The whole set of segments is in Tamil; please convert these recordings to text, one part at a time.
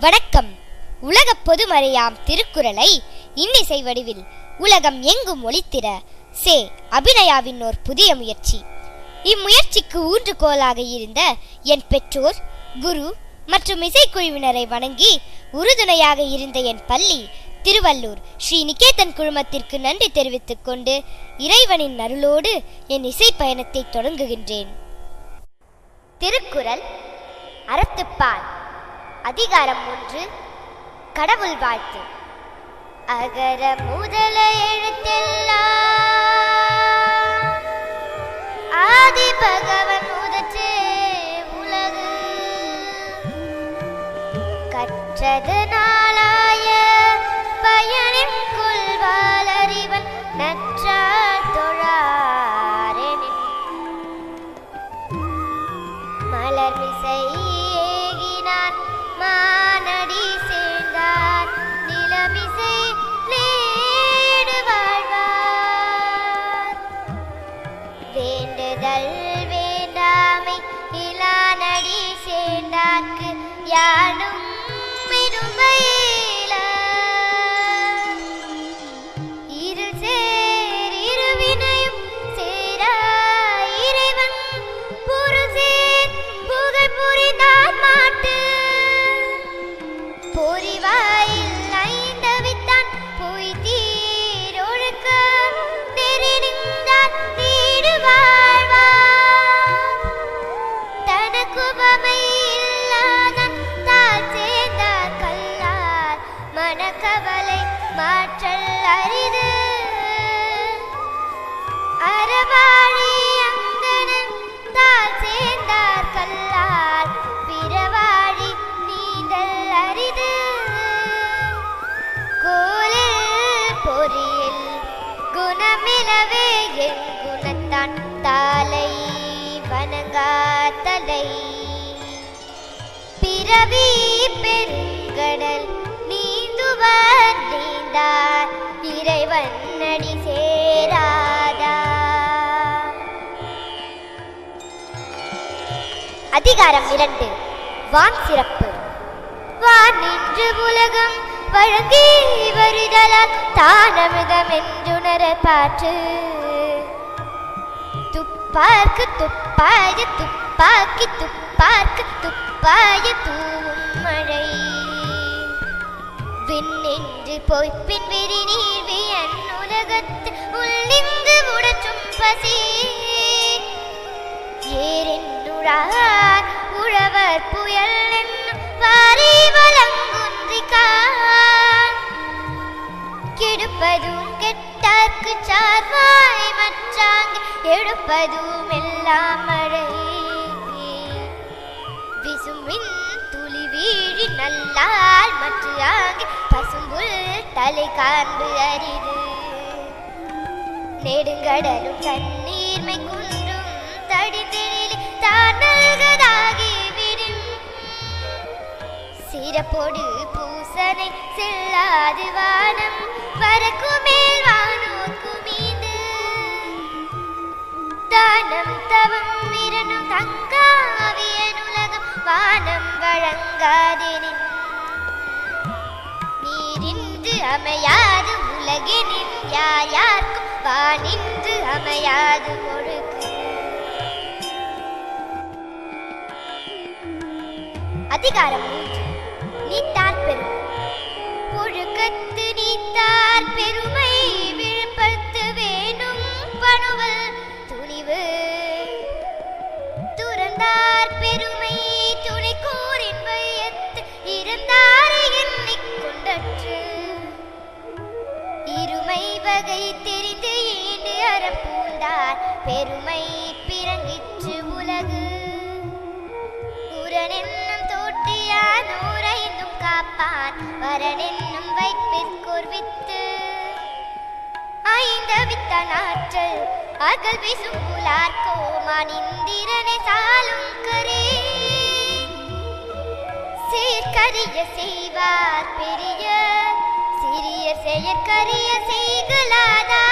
வணக்கம். உலக பொதுமறையாம் திருக்குறளை இன்னிசை வடிவில் உலகம் எங்கும் ஒலித்திட சே அபிநயாவின் ஓர் புதிய முயற்சி. இம்முயற்சிக்கு ஊன்றுகோலாக இருந்த என் பெற்றோர், குரு மற்றும் இசைக்குழுவினரை வணங்கி உறுதுணையாக இருந்த என் பள்ளி திருவள்ளூர் ஸ்ரீ நிகேதன் குழுமத்திற்கு நன்றி தெரிவித்துக் கொண்டு இறைவனின் அருளோடு என் இசை பயணத்தை தொடங்குகின்றேன். திருக்குறள் அறத்துப்பால். அதிகாரம் 1. கடவுள் வாழ்த்து. அகர முதல எழுத்தெல்லாம் ஆதி பகவன் முதற்றே உலகு கற்றதனாலாய பயனின் கொள்வாள் அறிவன் நற்றார் தொழாரெனின் மலர்மிசை ஏகினான் மானடி சேர்ந்தார் நிலமிசை லேடு வாழ்வார் வேண்டுதல் வேண்டாமை இலானடி சேர்ந்தார்க்கு யானும் மிடும்பையில இருள் சேர் இருவினையும் சேரா இறைவன் பொருள் சேர் புகை புரிந்தார் மாட்டு பொறிவாயில் ஐந்தவித்தான் பொய் தீரொழுக்க நெறி நின்றார் நீடு வாழ்வார் தனக்குபமை இல்லாதான் தாழ் சேர்ந்தார் கல்லார் மனக்கவலை மாற்றல் அரிது அறவாழி அந்தணன் தாழ் சேர்ந்தார் கல்லார் பிறவாழி நீந்தல் அரிது கோலில் பொறியில் குணமிலவே என் குணத்தான் தாலை வணங்காத்தலை பிறவி பெருங்கடல் நீந்துவர் நீந்தார் இறைவன் அடி சேராதா. அதிகாரம் 2. வான் சிறப்பு. வான் நின்று உலகம் வழங்கி வருதலால் தானமிதம் என்றுணர பாற்று துப்பார்க்கு துப்பாய துப்பாக்கி துப்பார்க்கு துப்பாய தூவும் மழை விண்ணின்று போய்பின் விரி நீர் வியன் உலகத்து உள்ளிந்து உடச்சும் பசி ஏரென்னுழார் உழவர் புயல் என்னும் வாரி வழங்குன்றிக்கான் கெடுப்பதும் கெட்டார்க்கு சார்வாய் மற்றாங்கு எடுப்பதும் எல்லாம் மழை விசும்பின் துளி வீழி நல்லால் மற்ற ஆங்கு பசும்புல் தலை காண்பு அரிது நெடுங்கடலும் தண்ணீர்மை குன்றும் தடிந்தெழில் தான் நல்கதாகி விடும் சிறப்போடு பூசனை செல்லாது வானம் வரக்கு மேல் வானோர்க்கு மீண்டு தானம் தவம் விரணும் தங்காவியன் உலகம் வானம் வழங்காதெனின் நீரின்று அமையாது உலகெனின் யார்க்கும் வானின்று அமையாது ஒழுக்கு. அதிகாரம் 3. நீத்தார் பெருமை. ஒழுக்கத்து நீத்தார் பெருமை விழுப்பத்து வேணும் பணுவல் துணிவு துறந்தார் பெருமை துணை கூறின் வையத்து இருந்தாரை எண்ணிக்கொண்டற்று இருமை வகை தெரிந்து ஈண்டு அறம் பூண்டார் பெருமை பிறங்கிற்று உலகு உரனென்னும் தோட்டியான் ஊரைந்தும் காப்பான் வரனென்னும் வைப்பிற்கோர் வித்து ஐந்தவித்தான் ஆற்றல் அகல் வீசும் புலார் கோமான் இந்திரனை சாலும் கரே சீர்கரிய செய்வார் பெரிய சிறியர் செயற்கரிய செய்கலாதா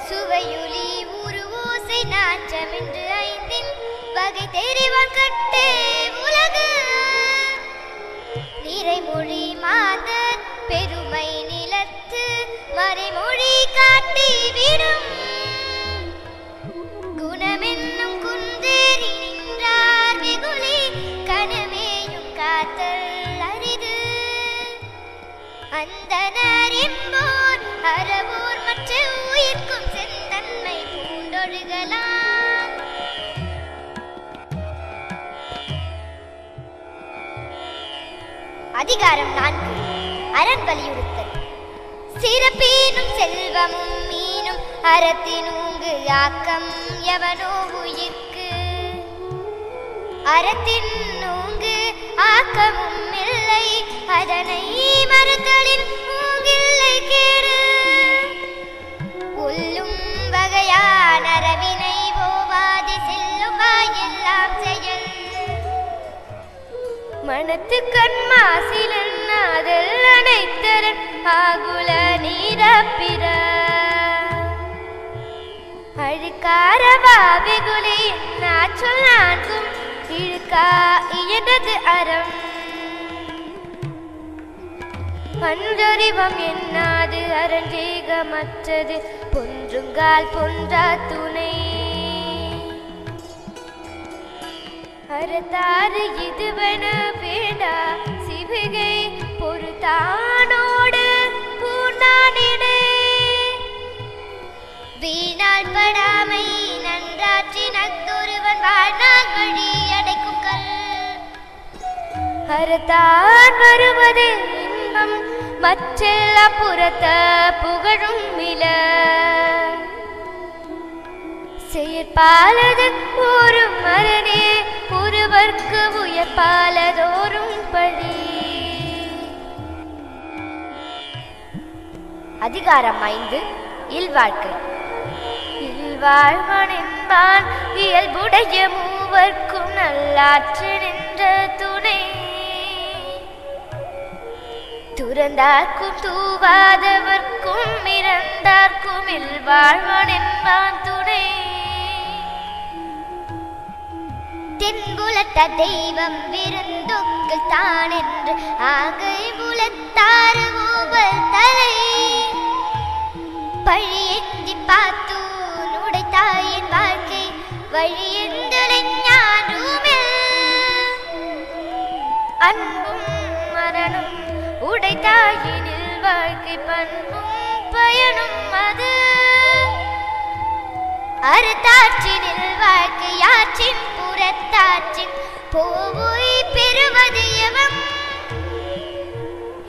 சுவையுலி ஊரு ஓசை நாற்றமென்று ஐந்தின் வகை தெரிவான் கட்டே உலகு அதிகாரம் 4 அரண் வலியுறுத்தல். சிறப்பீனும் செல்வமும் மீனும் அறத்தினூங்கு ஆக்கம் எவனோ உயிர்க்கு. அறத்தின் நூங்கு ஆக்கமும் இல்லை அதனை மறுத்தலின் மூங்கில்லை கேடு. உள்ளும் வகையான அரவினை ஓவாதி செல்லும் வாயெல்லாம் செயல். மனத்து கண்மாசிலன் அதல் அனைத்தரன் ஆகுல நீரப்பிற. அழுக்கார பாவிகுலை நாச்சொல் நான்கும் இழுக்கா இயனது அறம். அன்றறிவம் என்னாது அரஞ்சேகமற்றது பொன்றுங்கால் பொன்றா துணை. அறத்தாறு இதுவென வேண்டா சிவிகை பொறுத்தானோடு பூண்டானிடே. வீணால் படாமை நன்றாற்றினொருவன் வாழ்நாள் வழி அடைக்கும் கல். அறத்தான் வருவது இன்பம் மற்றெல்லா புறத்த புகழும் மில. செயற்பாலது ஒரு மரணே ஒருவர்க்கு உயர்பாலதோறும் பழி. அதிகாரம் 5 இல்வாழ்க்கை. இல்வாழ்வன் என்பான் இயல்புடைய மூவர்க்கும் நல்லாற்று நின்ற துணை. துறந்தார்க்கும் தூவாதவர்க்கும் இறந்தார்க்கும் இல்வாழ்வன் என்பான் துணை. தென்புலத்த தெய்வம் விருந்தொக்கு தான் என்று ஆகை புலத்தாறு ஊவல் தலை. பழியெஞ்சி பார்த்து நுடைத்தாயின் வாழ்க்கை வழியெந்தலை ஞானுமே. அன்பும் மரணம் உடைத்தாயினில் வாழ்க்கை பண்பும் பயனும் அது. அறுத்தாற்றினில் வாழ்க்கையாற்றின் புறத்தாற்றின் போய் பெறுவது எவம்.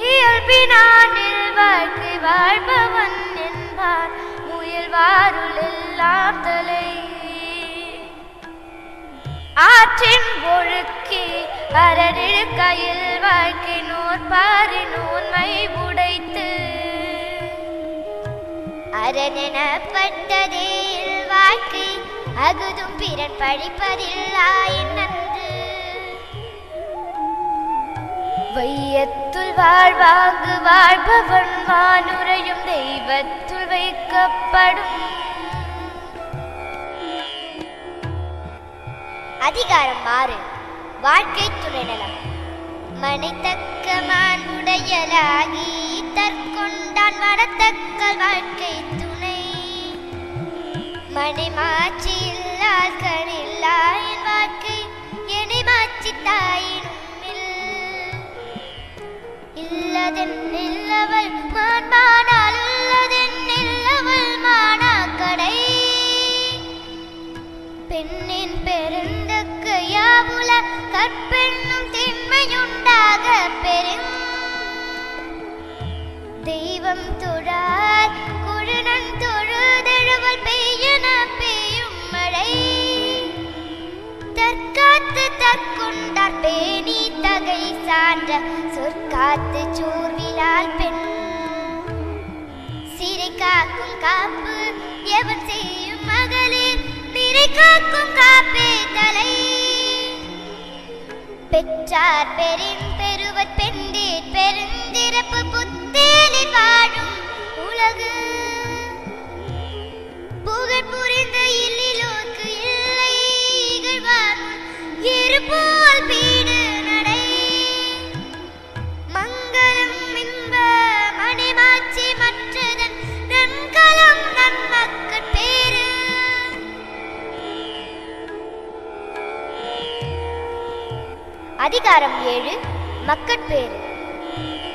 இயல்பினானில் வாழ்க்கை வாழ்பவன் என்பார் முயல்வாருள் எல்லாம் தலை. ஆற்றின் ஒழுக்கி அரணிழுக்கையில் வாழ்க்கை நோற்பாரின் உண்மை உடைத்து. அரணெனப்பட்டதே வாழ்க்கை அகுதும் பிறன் பழிப்பதில்லாயின் நன்று. வையத்துள் வாழ்வாங்கு வாழ்பவன் வானுரையும் தெய்வத்துள் வைக்கப்படும். அதிகாரம் 6 வாழ்க்கை துணைநலம். மனைத்தக்க மாண்புடையலாகி தற்கொண்டான் வரத்தக்க வாழ்க்கை துணை. மனை மாற்றி இல்லால் கணில்லாயின் வாழ்க்கை என்னை மாற்றி தாயினும் இல்லதென் இல்லவள் மாண்பானால் உள்ளதென் இல்லவள் மானாக்கடை. பெண்ணின் பெருந்தக்க யாவுல கற்பெண்ணும் திண்மையுண்டாக பெரும். தெய்வம் தொழார் குழுநன் தொழுதெழுவல் பெய்யன பெய்யும் மழை. தற்காத்து தற்கொண்டார் பேணி தகை சான்ற சொற்காத்து சூர்விலால் பெண். சிறை காக்கும் காப்பு எவன் செய்யும் மகளிர் நிறை காக்கும் காப்பே தலை. பெற்றார் பெரின் பெறுவர் பெண்டீர் பெருந்திறப்பு புத்தேலில் வாழும் உலகு. புகழ் புரிந்த இல்லிலோர்க்கு இல்லை இகழ்வார் இருபோல் பீடு நடை. மங்களம் இன்ப மணிமாட்சி மற்றதன் நன்கலம் நன்மக்கள் பேரு. அதிகாரம் 7 மக்கட்பேறு.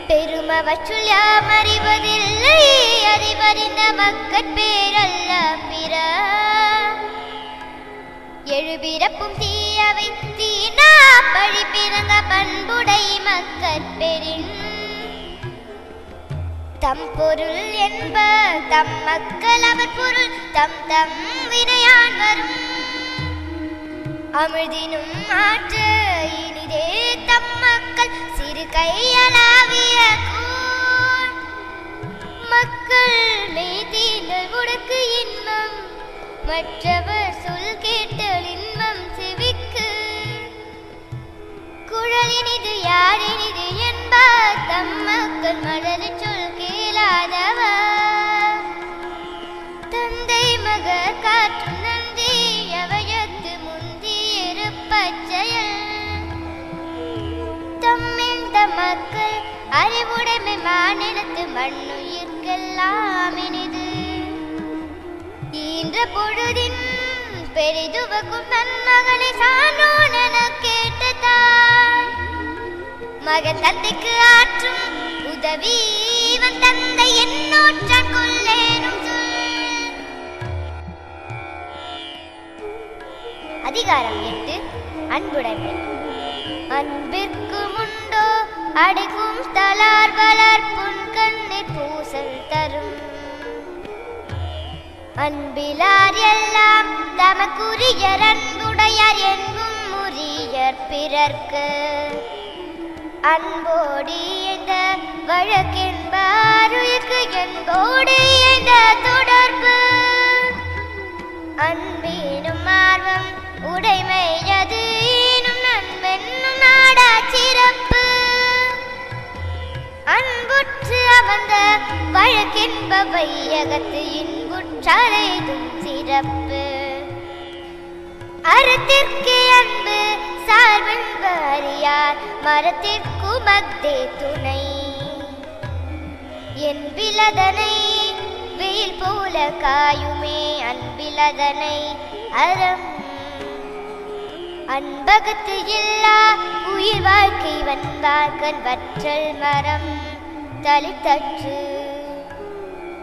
பெருமவற்றுள் யாம் அறிவதில்லை அறிவறிந்த மக்கட்பேரல்ல பிற. எழுபிறப்பும் தீயவை தீனா பழி பிறந்த பண்புடை மக்கள் அவர் பெரின் தம் பொருள் என்ப தம் மக்கள் அவர் பொருள் தம் தம் வினையான் வரும் அமிழ்தினும் ஆற்ற இனிதே தம் மக்கள் சிறு கையளாவிய மக்கள் மெய்தீண்டல் உடக்கு இன்பம் மற்றவர் சொல் கேட்டல் இன்பம் செவிக்கு குழலினிது யாரினிது என்பார் தம் மக்கள் மழலை சொல் கேளாதவர் தந்தை மகர் காற்றும் நன்றி எவையத்து முந்தி இருப்பச்செயல் தம்மின் தம் மக்கள் அறிவுடைமை மாநிலத்து மண்ணுயிர்க்கெல்லாம் இனிது ஈன்ற பொழுதின் பெரிதுவக்கும் நன்மகனை சான்றோன் என கேட்டதாய் மகன் தந்தைக்கு ஆற்றும் உதவி இவன் தந்தை என்னோற்றான் கொள்ளேனும் சொல். அதிகாரம் 8 அன்புடைமை. அன்பிற்கு முண்டோ அடைக்கும் தளார் வளர் புன்கண்ணீர் பூசல் தரும் அன்பிலார் எல்லாம் தமக்குரியர் அன்புடையார் எங்கும் உரியர் பிறர்க்கு அன்போடு என்ற வழக்கென்பாருக்கு என்போடு என்ற தொடர்பு அன்பேனும் ஆர்வம் உடைமை அது ஈனும் நண்பென்னும் நாடா சிறப்பு அன்புற்று அவந்த வழக்கென்ப வையகத்து இன்புற்றறைதும் சிறப்பு அறத்திற்கு அன்பு சார்பென்ப அறியார் மரத்திற்கு மக்தே துணை என்பிலதனை வெயில் போல காயுமே அன்பிலதனை அறம் அன்பகத்து எல்லா உயிர் வாழ்க்கை வந்தார்கன் வற்றல் மரம் தளித்தற்று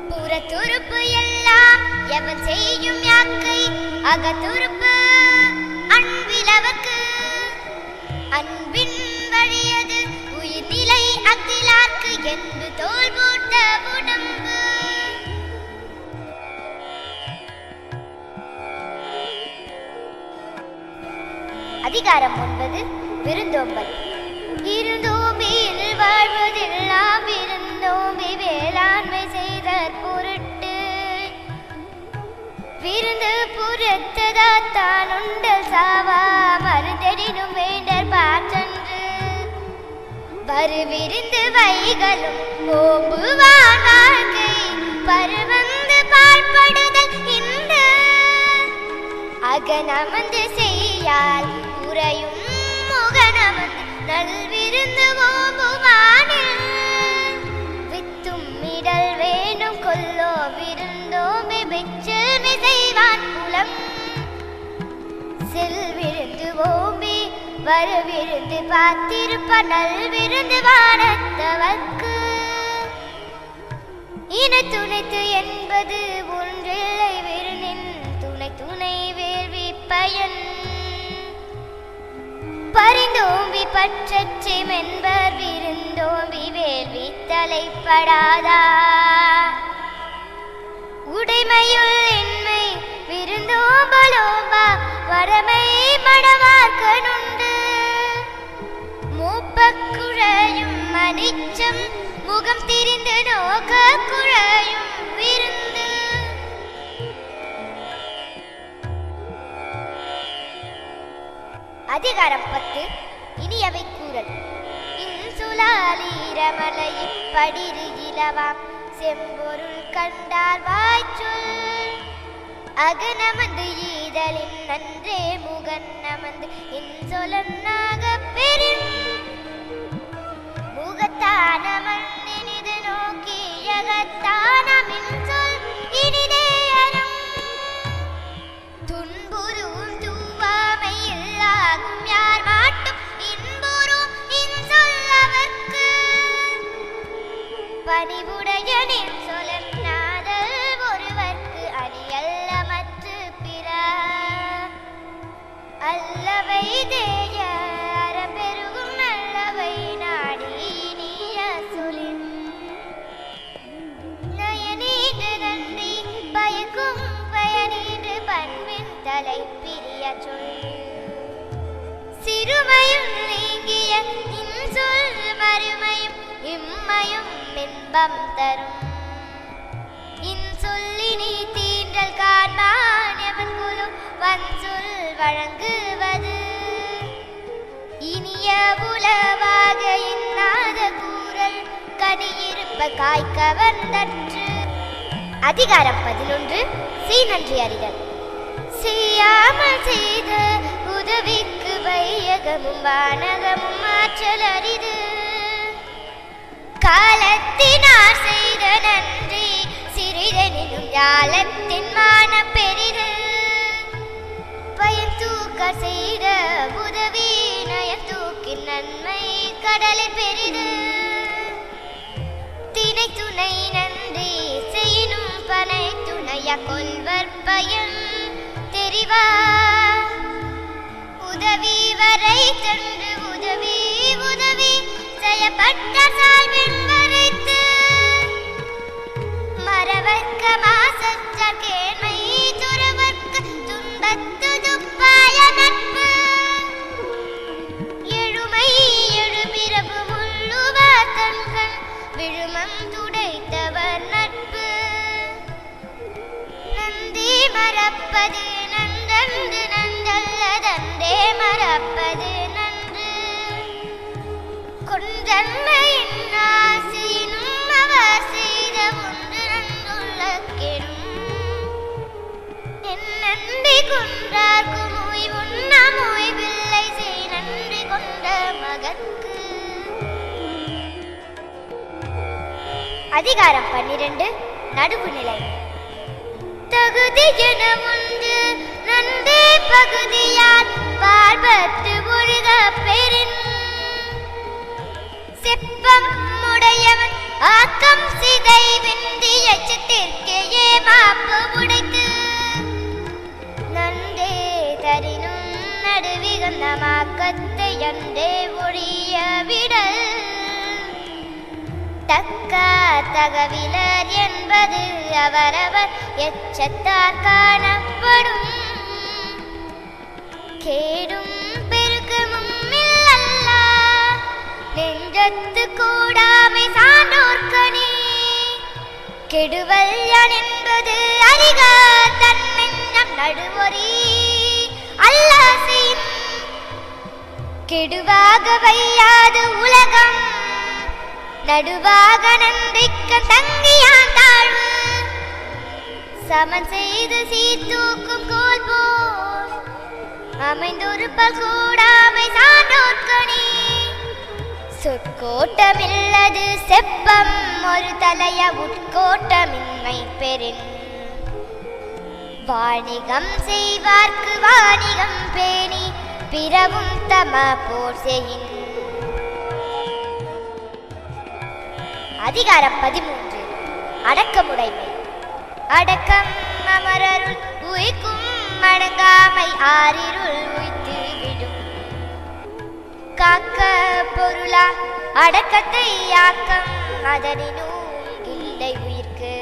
புறத்துறுப்பு எல்லாம் எவன் செய்யும் யாக்கை அகத்துறுப்பு அன்பிலவர்க்கு அன்பின் வழியது உயிர்நிலை அகிலார்க்கு என்பு தோல் போட்ட உடம்பு. அதிகாரம் 9 விருந்தோம்பல். இருந்தோம்பியில் வாழ்வதெல்லாம் விருந்தோம்பி வேளாண்மை செய்தற் பொருட்டு விருந்து புறத்ததா தான் உண்டல் சாவா மருந்தெனினும் வேண்டற் பாற்றன்று வருவிருந்து வைகளும் ஓம்புவான் வாழ்க்கை பருவந்து பாழ்படுதல் இந்த அகனமந்து செய்யால் உறையும் முகனமந்து நல்விருந்து ஓம்புவானில் வித்தும் இடல் வேணும் கொல்லோ விருந்தோம்பி வெச்செல்மை செய்வான் புலம் செல்விருந்து ஓம்பி வருவிருந்து பார்த்திருப்ப நல்விருந்து வானத்தவர்க்கு இன துணைத்து என்பது ஒன்றில்லை விருந்தின் துணை துணை வேள்வி பயன் பரிந்தோம்பி பற்றச்சை மென்பர் விருந்தோம்பி வேள்வி தலைப்படாதா உடைமையுள் இன்மை விருந்தோம்பலோம்பா வரமை மடவார்கனுண்டு மூப்பக்குழையும் மனிச்சம் முகம் திரிந்து நோக்க குழையும் விருந்து. அதிகாரம் 10 இனியவை கூறல். இன்சுலாலீரமலையில் படிரு இலவாம் செம்பொருள் கண்டார் வாய்ச்சொல் அகனமந்து ஈதலின் நன்றே முகன் நமந்து இன்சொலன்னாக பெரும் முகத்தானமன்னினிது நோக்கி யகத்தானமின் சொல் இனிதேயரும் துன்புறும் தூவாமை இல்லாகும் யார் மாட்டும் இன்புறும் இன்சொல்லவர்க்கு பணிவுடையனின் சொலன்னாதல் ஒருவர்க்கு அணியல்ல மற்ற பிற அல்லவை தேய அறம்பெருக இன்பம் தரும் இன்சொல்லினி தீண்டல் காண்பான் எவன் குழு வன்சொல் வழங்குவது இனிய உலவாக இன்னாத கூறல் கனியிருப்ப காய்க்க வந்தற்று. அதிகாரம் 11 நன்றி அறிதல். செய்யாமல் செய்த உதவிக்கு வையகமும் வானகமும் ஆற்றல் அரிது. காலத்தினார் செய்த நன்றி சிறிதெனினும் ஞாலத்தின் மான பெரிது. பயன் தூக்க செய்த உதவி நயன் தூக்கின் நன்மை கடலில் பெரிது. தினை துணை நன்றி செய்யினும் பனை துணைய கொள்வர் பயன் தெரிவா. உதவி வரை சென்று உதவி உதவி செய்யப்பட்ட சால்வின் வரைத்து மறவர்க்க மாசற்ற கேண்மை துறவர்க்க துன்பத்து துப்பாய நட்பு. எழுமை எழுபிறப்பு முள்ளுவர் தன்கள் விழுமம் துடைத்தவர் நட்பு. நந்தி மறப்பது நன்றன்று நன்றல்லதன்றே மறப்பது நன்று. கொன்றன்மையின் ஆசையினும் அவர் செய்த ஒன்று நன்றுள்ள கெடும். என் நன்றி கொன்றார்க்கும் ஓய்வுண்ணம் ஓய்வில்லை செய் நன்றி கொண்ட மகற்கு. அதிகாரம் 12 நடுவுநிலை. தகுதி என ஒன்று நன்றி பகுதியால் பார்பத்து ஒழுக பெறின். செப்பம் உடையவன் ஆக்கம் சிதை வெந்தி எச்சத்திற்கே ஏமாப்பு உடைத்து. நன்றே தரினும் நடுவிகந்தமாக்கத்தை அன்றே ஒழிய விடல். தக்க தகவிலர் என்பது அவரவர் எச்சத்தார் காணப்படும். கேடும் பெருக்கமும் இல்லல்லா நெஞ்சத்து கூடாமை சான்றோர்க்கனே. கெடுவல் யான் என்பது அறிக தன் நெஞ்சம் நடுவொரி அல்ல செய்யும். கெடுவாக வையாது உலகம் நடுவாக நன்றிக்க தங்கியான் தாழ்வு. சமன் செய்து சீர்தூக்கும் கோல் போல் அமைந்தொரு பல்கூடாமை சான்றோர்க்கனே. சொற்கோட்டமில்லது செப்பம் ஒரு தலைய உட்கோட்டமின்மை பெறின். வாணிகம் செய்வார்க்கு வாணிகம் பேணி பிறவும் தம போர் செய்யின். அதிகாரம் 13 அடக்கமுடைமை. அடக்கம் அமரருள் உய்க்கும் அடங்காமை ஆரிருள் உய்த்து விடும். காக்க பொருளா அடக்கத்தை ஆக்கம் அதனினும் இல்லை உயிர்க்கு.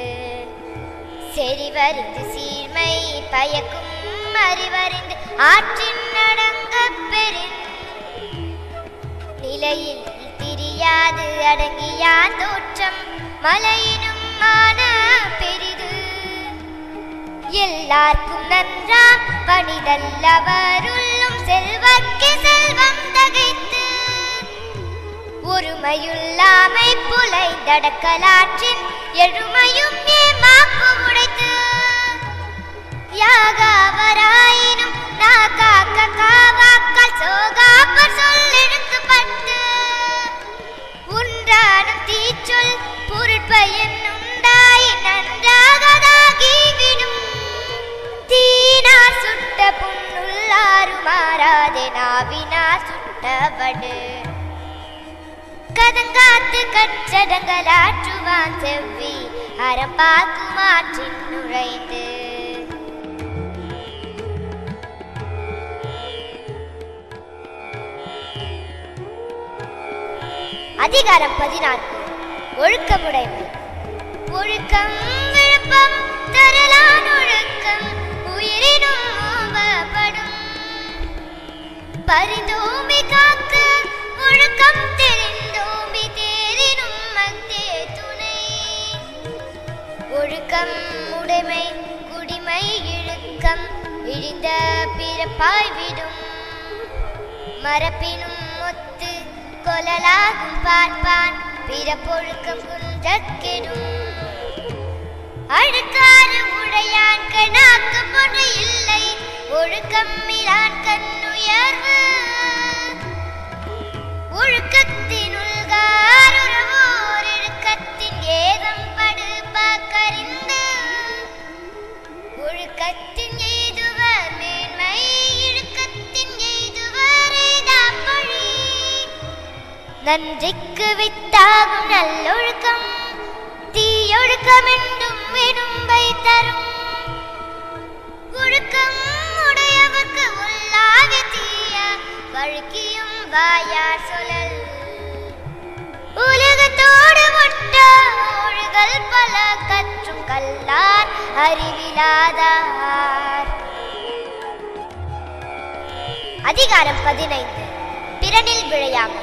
செறிவறிந்து சீர்மை பயக்கும் அறிவறிந்து ஆற்றின் அடங்க பெறின். நிலையில் திரியாது அடங்கியான் தோற்றம் மலையினும் மான பெரிது. எல்லார்க்கும் நன்றாம் பணிதல்லவருள்ளும் செல்வர்க்கே செல்வம் தகைத்து. ஒருமையுள்ளாமை புலைந்தடக்கலாற்றின் எழுமையும் ஏமாப்பு உடைத்து. யாகாவராயினும் நாகாக்க காவாக்கால் சோகாப்பர் சொல்லெழுத்துப்பட்டு. உன்றானும் தீச்சொல் பொருட்பயன் உண்டாய் நன்றாகதாகிவிடும். தீனார் சுட்ட புண்ணுள்ளாரு மாறாதே நாவினார் சுட்டவடு. கதங்காத்து கச்சடங்களாற்றுவான் செவ்வி அறம்பாக்குமாற்றின் நுழைந்து. அதிகாரம் 14 ஒழுக்கமுடைமை. ஒழுக்கம் விழுப்பம் தரலான் ஒழுக்கம் உயிரினும் ஓம்பப்படும். பரிந்தோம்பி காக்க ஒழுக்கம் தெரிந்தோம்பி தேரினும் மத்தே துணை. மரப்பினும் ஒத்து கொலலாகும் பார்ப்பான் பிறப்பொழுக்கம் குன்றக்கெடும் அழுக்காறு உடையான் கணாக்கு பொண்ணு இல்லை ஒழுக்கம் மிலான் கண்ணுயர்வு ஒழுக்கத்தின் உள்கார் உறவோர் இழுக்கத்தின் ஏதம் படு பாக்கறிந்து ஒழுக்கத்தின் எய்துவர் மேன்மை இழுக்கத்தின் எய்துவர் எய்தாப்பழி நன்றிக்கு வித்தாகும் நல்லொழுக்கம் தீயொழுக்கம் என்றும் விடும்பை தரும் ஒழுக்கம் உடையவர்க்கு உள்ளாவி தீய வழுக்கியும் வாயார் சொல்லல் உலகத்தோடு ஒட்ட ஒழுகல் பல கற்றும் கல்லார் அறிவிலாதார். அதிகாரம் 15. பிறனில் விழையாமை.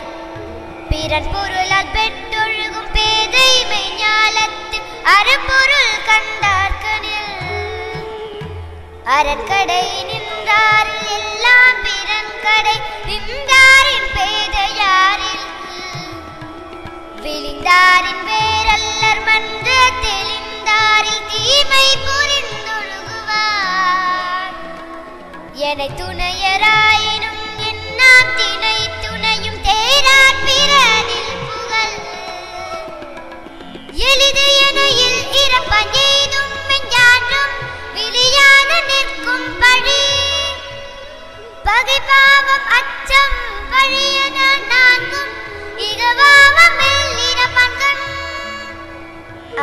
பிறன் பொருளால் பெற்றொழுகும் பேதை மெய்ஞாலத்து அறப்பொருள் கண்டார்கனில் அரண்கடை நின்றாரில் எல்லாம் பிறன்கடை நின்றாரின் பேதையாரில் விழிந்தாரின் வேரல்லர் மன்ற தெளிந்தாரில் தீமை புரிந்தொழுகுவார் என துணையராயினும் என்னாம் திணை துணையும் தேரார் பிறனில் புகழ் எளிது எனையில் இறப்பஞ்செய்தும் மெஞ்ஞான்றும் விழியான நிற்கும் பழி பகை பாவம் அச்சம் பழியன நான்கும் இகவாமம் மெல்லின பங்கன்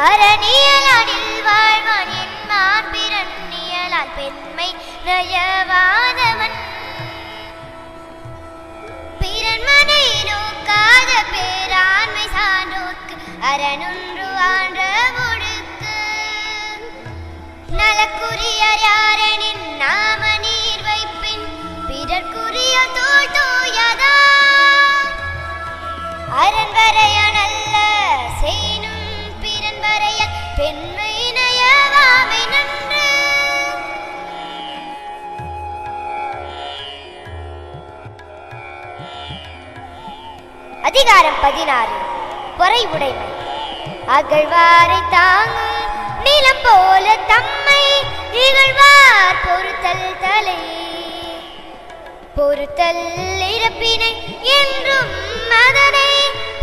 அரணியலானில் வாழ்வான் என்மான் பிறன்னியலால் பெண்மை நயவாதவன் பிறன்மனை நோக்காத பேராண்மை சான்றோர்க்கு அரணொன்று ஆன்ற ஒடுக்கு நலக்குரியர் யாரெனின் நாம நீர் வைப்பின் பிறர்க்குரிய தோல் தோயதார் அரண் வரைய நல்ல செய்னும் பிறன் வரைய பெண்மை நயவாமை நன்று. அதிகாரம் 16. பொறை உடைமை. அகழ்வாரை தாங்கும் நிலம் போல தம்மை இகழ்வார் பொறுத்தல் தலை பொறுத்தல் இறப்பினை என்றும் அதனை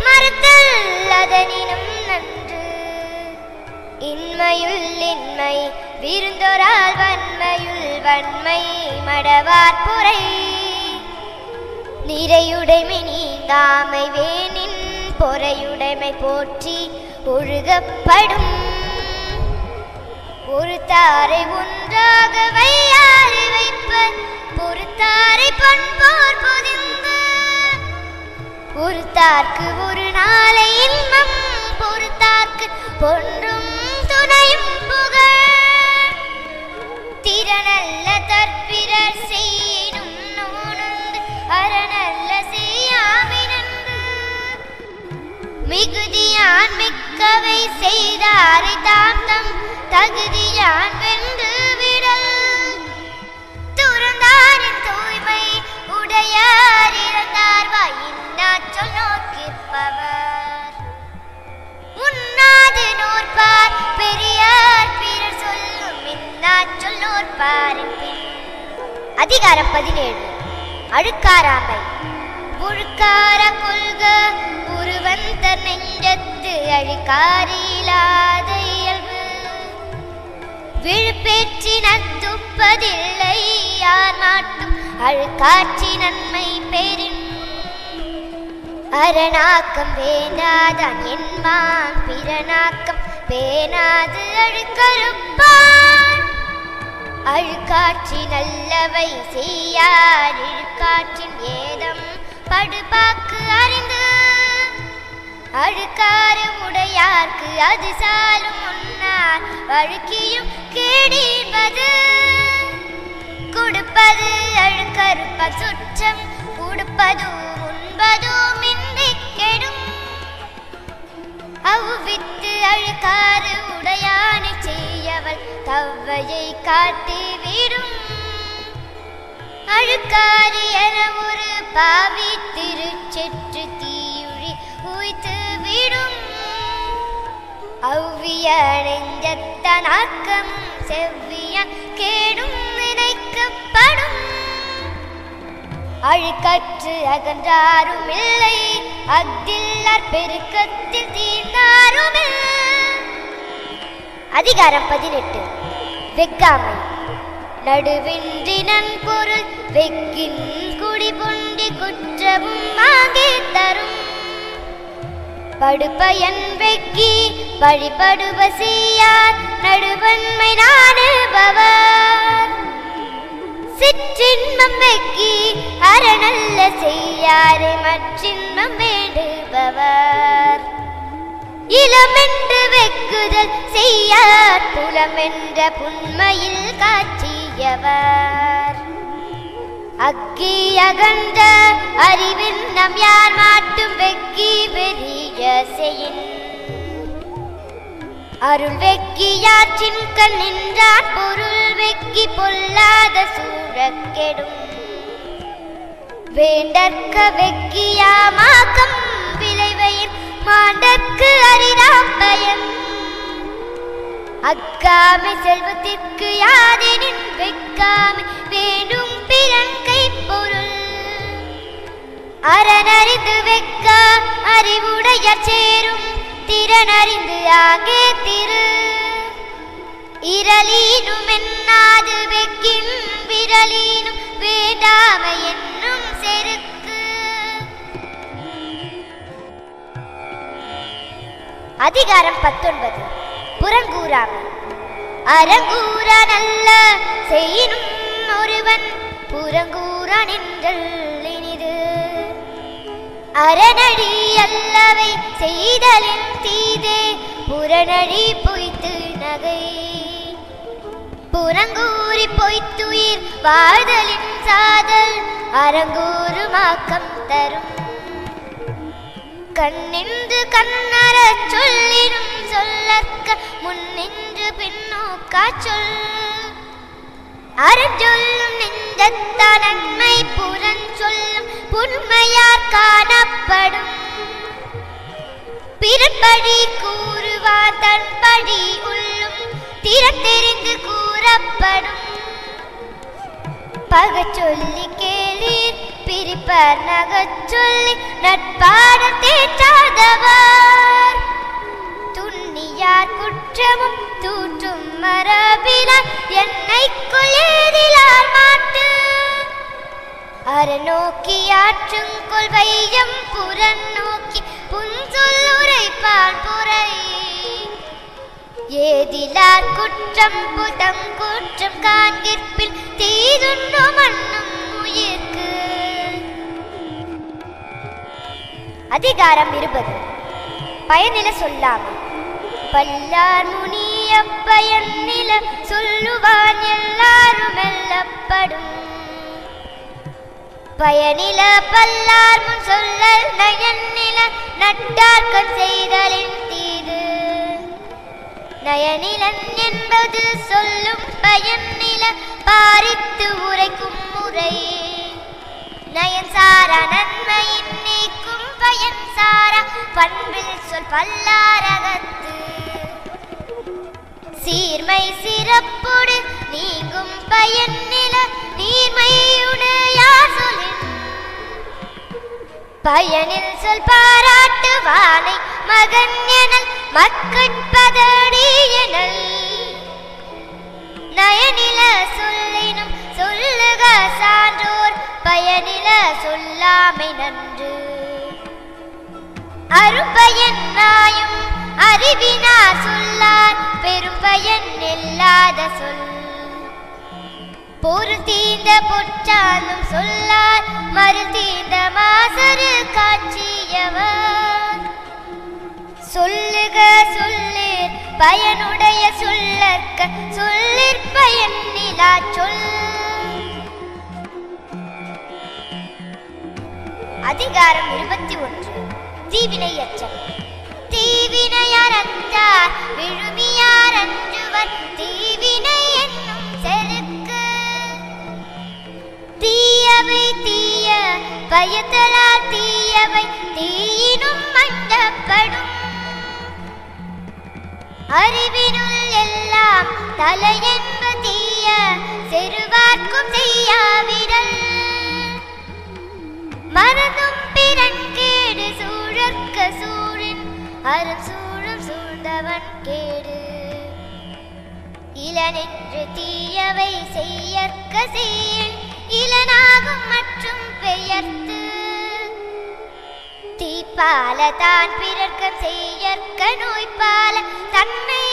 மறுத்தல் அதனினும் நன்று இன்மையுள் இன்மை விருந்தொரால் வன்மையுள் வன்மை மடவார் பொறை நிறையுடைமை நீங்காமை வேணின் பொறையுடைமை போற்றி ஒழுகப்படும் பொறுத்தாரை ஒன்றாக வையாரை வைப்பர் பொறுத்தாரை பண்போர் பொதிந்து பொறுத்தார்க்கு ஒரு நாளை இன்பம் பொறுத்தார்க்கு பொன்றும் துணையும் புகழ் திறனல்ல தற்பிறர் செய்யினும் நோனுண்டு அறநல்ல செய்யாமினன்று மிகுதியான் மிக்கவை செய்தாரை தாம் தம் தகுதியான் வென்று விடல் துறந்தாரின் தூய்மை உடையார் இறந்தார் வாயின்னாச்சொல் நோக்கிப்பவர் உண்ணாது நோற்பார் பெரியார் பிறர் சொல்லும் இன்னாச்சொல் நோற்பாரின் பின். அதிகாரம் 17. அழுக்காராமை. ஒழுக்கார கொள்க உருவந்த நெஞ்சத்து அழுக்காரிலாத இயல்பு விழுப்பேற்றினர் துப்பதில்லை யார் மாட்டும் அழுக்காற்றி நன்மை பெறின் அரணாக்கம் வேண்டாதான் என்பான் பிறனாக்கம் பேணாது அழுக்கறுப்பான் அழுக்காற்றி நல்லவை செய்யார் இழுக்காற்றின் ஏதம் படுபாக்கு அறிந்து அழுக்காறு உடையார்க்கு அது சாலும் முன்னார் அழுக்கியும் கேடிப்பது கொடுப்பது அழுக்கறுப்ப சுற்றம் கொடுப்பதும் உண்பதும் இன்றி கெடும் அவ்வித்து அழுக்காறு உடையானை செய்யவள் தவ்வையை காட்டி விடும் அழுக்காறு என ஒரு பாவி திருச்செற்று தீயுழி உய்த்து விடும் அவ்விய நெஞ்சத்தனாக்கமும் செவ்விய கேடும் நினைக்கப்படும் அழுக்கற்று அகன்றாரும் இல்லை அஃதில்லார் பெருக்கத்தில் தீர்ந்தாரும். அதிகாரம் 18. வெக்காமை. நடுவின்றி நன்பொருள் வெக்கின் குடி பொண்டி குற்றமும் ஆங்கே தரும் படுபயன் வெக்கி வழிபடுவ செய்யார் நடுவன்மை நாடுபவர் சிற்றின்பம் வெக்கி அறநல்ல செய்யாரை மற்றின்பம் வேண்டுபவர் இளமென்று வெக்குதல் செய்யார் புலமென்ற புன்மையில் காட்சியவர் அக்கி அகன்ற அறிவின் நம் யார் மாட்டும் வெக்கி வெறிய செய்யின் அருள் வெக்கியாற்றின் கண் நின்றார் பொருள் வெக்கி பொல்லாத சூழக்கெடும் வேண்டற்க வெக்கியாமாக்கம் விளைவையின் மாண்டற்கு அரிதாம் பயம் அக்காமை செல்வத்திற்கு யாதெனின் வெக்காமை வேண்டும் பிறங்கை பொருள் அறனறிந்து வெக்க அறிவுடைய சேரும் திறனறிந்து ஆங்கே திரு இரலீனும் என்னாது வெக்கின் விரலீனும் வேண்டாமை என்னும் செருக்கு. அதிகாரம் 19. புறங்கூறாமை. அறங்கூற நல்ல செய்யினும் ஒருவன் புறங்கூற நின்றல் இனிது அறநடி அல்லவை செய்தலின் தீதே புறநடி பொய்த்து நகை புறங்கூறி பொய்த்துயிர் வாழ்தலின் சாதல் அறங்கூறுமாக்கம் தரும் கண்ணின்று கண்ணற சொல்லினும் சொல்லற்க முன்னின்று பின்னோக்கா சொல் அறஞ்சொல்லும் நெஞ்சத்த நன்மை புறஞ்சொல்லும் புன்மையார் காணப்படும் பிறப்படி கூறுவார் தன்படி உள்ளும் திறத்தெறிந்து கூறப்படும் பகச்சொல்லி கேளீர் பிரிப்பர் நகச்சொல்லி நட்பாட தேற்றாதவர் துண்ணியார் குற்றமும் தூற்றும் மரபிலார் என்னைக்குள் ஏதிலார் மாட்டு அறநோக்கி ஆற்றும் கொள்வையம் புறநோக்கி புன்சொல் உரைப்பான் புரை ஏதிலார் குற்றம் புதம் குற்றம் காண்கிற்பில் தீதுண்ணோ மண்ணும் உயிர்க்கு. அதிகாரம் 20. பயனில சொல்லாமை. பல்லார் முனிய பயனில சொல்லுவான் எல்லாரும் எல்லப்படும் பயனில பல்லார் முன் சொல்லல் நயனில நட்டார்கண் செய்தலின் தீது நயனிலன் என்பது சொல்லும் பயனில பாரித்து உரைக்கும் முறை நயன் சாரா நன்மையின் நீக்கும் பயன் சாரா பண்பில் சொல் பல்லாரகத்து சீர்மை சிறப்போடு நீங்கும் பயனில நீர்மையுடையார் சொல்லின் பயனில் சொல் பாராட்டுவானை மகன் எனல் மக்கட்பதடி எனல் நயனில சொல்லினும் சொல்லுக சான்றோர் பயனில சொல்லாமை நன்று அரும்பயன் நாயும் அறிவினார் சொல்லார் பெரும் பயன் இல்லாத சொல் பொருள் தீர்ந்த பொற்றாலும் சொல்லார் மருள் தீர்ந்த மாசரு காட்சியவர் சொல்லுக சொல்லீர் பயனுடைய சொல்லற்க சொல்லிற் பயன் நிலா சொல். அதிகாரம் 21. தீவினை அச்சம். தீவினையார் அஞ்சார் விழுமியார் அஞ்சுவர் தீவினை என்னும் செருக்கு தீயவை தீய பயத்தலால் தீயவை தீயினும் மண்டப்படும். அறிவினுள் எல்லாம் தலையென்ப தீய செருவார்க்கும் செய்யாவிடல். மறந்தும் பிறன்கேடு சூழற்க சூழின் அரும் சூழும் சூழ்ந்தவன் கேடு. இளனென்று தீயவை செய்யற்க செய்யின் இளனாகும் மற்றும் பெயர்த்து. தீப்பால தான் பிறர்க்கம் செய்யற்க நோய்பால தன்னை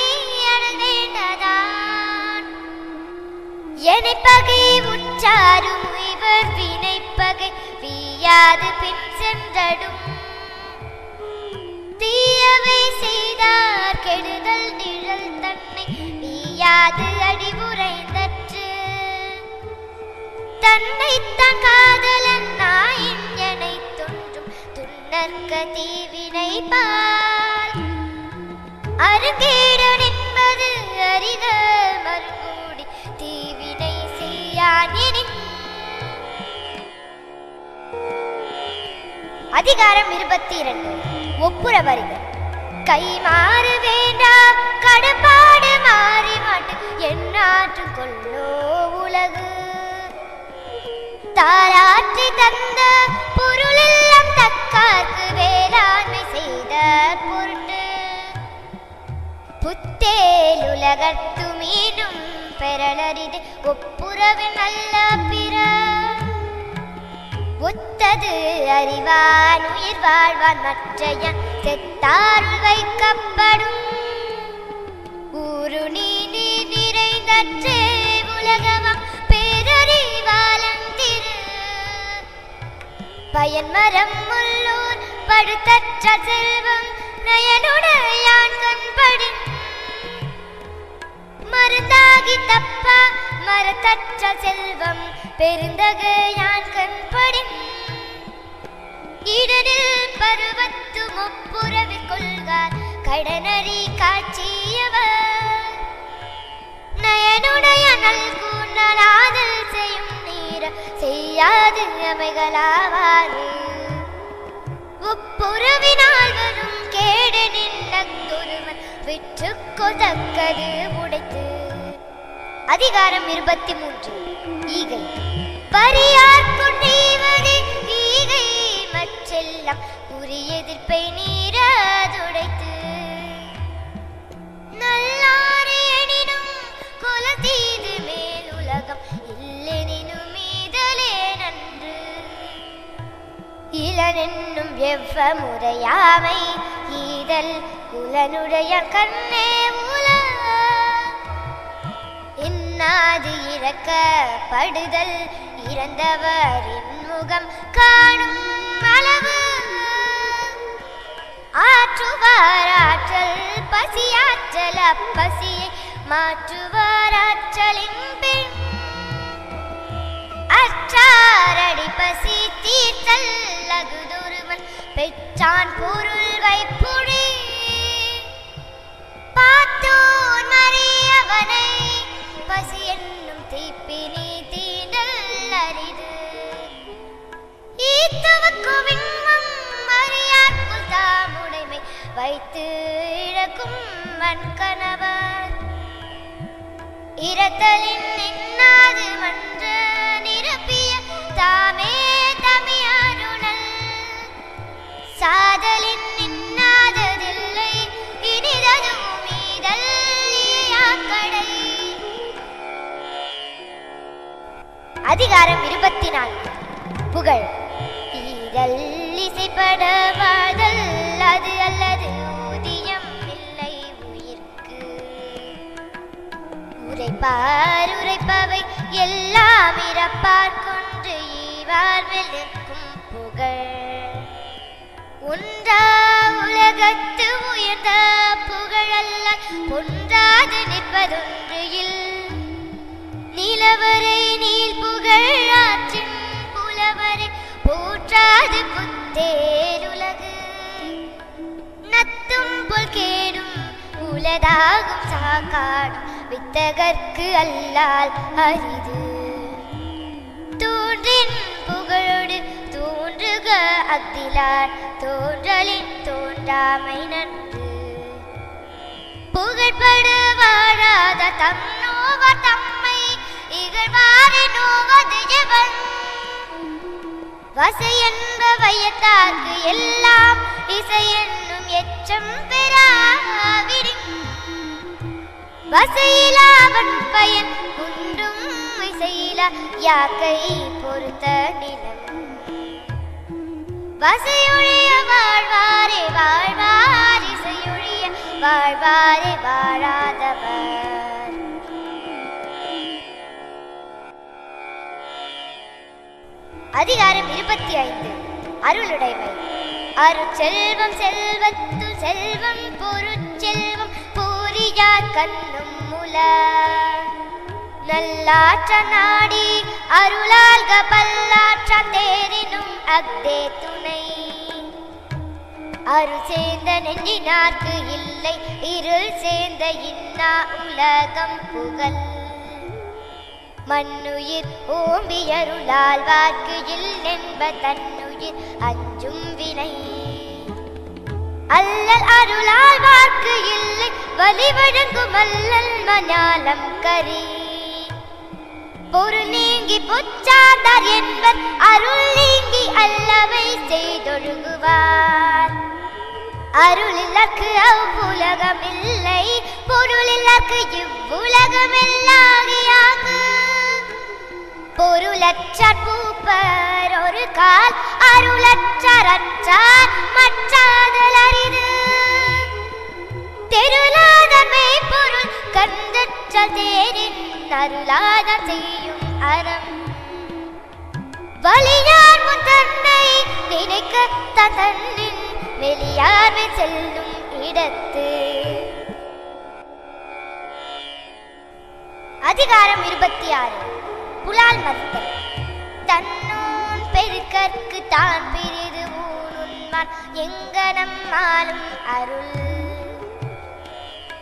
அடைவேண்டதான். எனைப்பகை உற்றாரும் இவர் வினைப்பகை வீயாது பின் சென்றடும். தீயவை செய்தார் கெடுதல் நிழல் தன்னை வீயாது அடிவுரைந்தற்று. தன்னைத்தான் காதலன் நாயின் எனை தோன்றும் துன்னற்க தீவினை பால். அருங்கேடன் என்பது அறிக மறுகூடி தீவினை செய்யான் எனின். அதிகாரம் 22. ஒப்புர வருக. கை மாறு வேண்டாம் கடப்பாடு மாறி மாட்டு என்னாற்று கொள்ளோ உலகு. தாராற்றி தந்த பொருளெல்லாம் தக்கார்க்கு வேளாண்மை செய்த பொருட்டு. புத்தேல் உலகத்து மீண்டும் பெறலரிது ஒப்புரவின் நல்ல பிற. ஒத்தது அறிவான் உயிர் வாழ்வான் மற்றையன் செத்தாருள் வைக்கப்படும். ஊரு நீதி நிறைந்தற்றே உலகமாம் பேரறிவாலந்திரு. பயன்மரம் உள்ளோர் படுத்தற்ற செல்வம் நயனுடையான் கண்படும். மருந்தாகி தப்பா மரத்தற்ற செல்வம் பெருந்தகையான் கண்படும். இடனில் பருவத்து முப்புரவி கொள்கார் கடனறி காட்சியவர். நயனுடைய நல்குணராதல் செய்யும் நீர செய்யாது அமைகளாவாறு. ஒப்புரவினால் வரும் கேடு நின்றொருவன் விற்று கொதக்கது உடைத்து. அதிகாரம் 23. ஈகை. பரியார் கொண்டீவகை ஈகை மற்றெல்லாம் உரிய எதிர்ப்பை நீரதுடைத்து. நல்லாறு எனினும் கொல தீது மேல் உலகம் இல்லெனினும் மீதலே நன்று. இளனென்னும் எவ்வ முறையாமை ஈதல் குலனுடைய கண்ணே உல. இன்னாது இறக்கப்படுதல் இறந்தவரின் முகம் காணும் அளவு. ஆற்றுவார் ஆற்றல் பசியாற்றல் அப்பசியை மாற்றுவார் ஆற்றலின் பின். அற்றாரடி பசி தீர்த்தல் அகுதொருவன் பெற்றான் பொருள் வைப்புழி. பார்த்தோன் மறியவனை பசி என்னும் தீப்பினி தீண்டல் அரிது. ஈத்தவக்கும் இன்பம் அறியார்க்குள் தாமுடைமை வைத்து இழக்கும் வன்கணவர். இரத்தலின் நின்னாது மன்ற நிரப்பிய தாமே தமியாருணல். சாதலின் நின்னாததில்லை இனிததும் மீதல் கடை. அதிகாரம் 24. புகழ். ஈதல் இசைப்பட வாழ்தல் அது அல்லது ஊதியம் இல்லை உயிர்க்கு. உரைப்பார் உரைப்பவை எல்லாம் இறப்பார் கொன்று ஈவார் நிற்கும் புகழ். ஒன்றா உலகத்து உயர்ந்த புகழல்ல பொன்றாது நிற்பதொன்று இல். நிலவரை நீல் புகழ் ஆற்றின் புலவரை போற்றாது புத்தேருலகு. நத்தும் புல் கேடும் உலதாகும் சாக்காடும் வித்தகர்க்கு அல்லால் அரிது. தூன்றின் புகழோடு தூண் அக்திலார் தோன்றலின் தோன்றாமை நன்று புகழ்படு வாழாத தன்னோவர் தம்மை இகழ்வாரை நோவது எவன் வசை என்ப வையத்தார்க்கு எல்லாம் இசை என்னும் எச்சம் பெறாவிடின் வசையிலாவன் பயன் குன்றும் இசையிலா யாக்கை பொறுத்த நிலம் வசையொழிய வாழ்வாரே வாழ்வார் இசையொழிய வாழ்வாரே வாழாதவர். அதிகாரம் 25 அருளுடைமை. அருட்செல்வம் செல்வத்து செல்வம் பொருட்செல்வம் பூரியார் கண்ணும் முல நல்லாற்ற நாடி அருளால்க பல்லாற்ற தேரினும் அக்தே துணை அருள் சேர்ந்த நெஞ்சினார்க்கு இல்லை இருள் சேர்ந்த இன்னா உலகம் புகழ் மண்ணுயிர் ஓம்பியருளால் வார்க்கு என்ப தன்னுயிர் அஞ்சும் வினை அல்லல் அருளால் வார்க்கு இல்லை வலி வழங்கும் அல்லல் மஞாலம் கரி பொருள் நீங்கி பொச்சாதார் என்பர் அருள் நீங்கி அல்லவை செய்தொழுகுவார் அருளில்லக்கு அவ்வுலகம் இல்லை பொருளில்லக்கு இவ்வுலகமெல்லாகியாங்கு பொருளற்றார் பூப்பர் ஒரு கால் அருளற்றார் அற்றார் மற்றாதல் அரிது தெருளாதமை பொருள் கந்தற்ற தேரின் அருளாத செய்யும் அறம் வலியார் முன் தன்னை நினைக்க தன்னின் வெளியார்மை செல்லும் இடத்து. அதிகாரம் 26 புலால் மறுத்தல். தன்னோன் பெருக்கற்கு தான் பிரிது ஊனுன்மான் எங்கனம் ஆளும் அருள்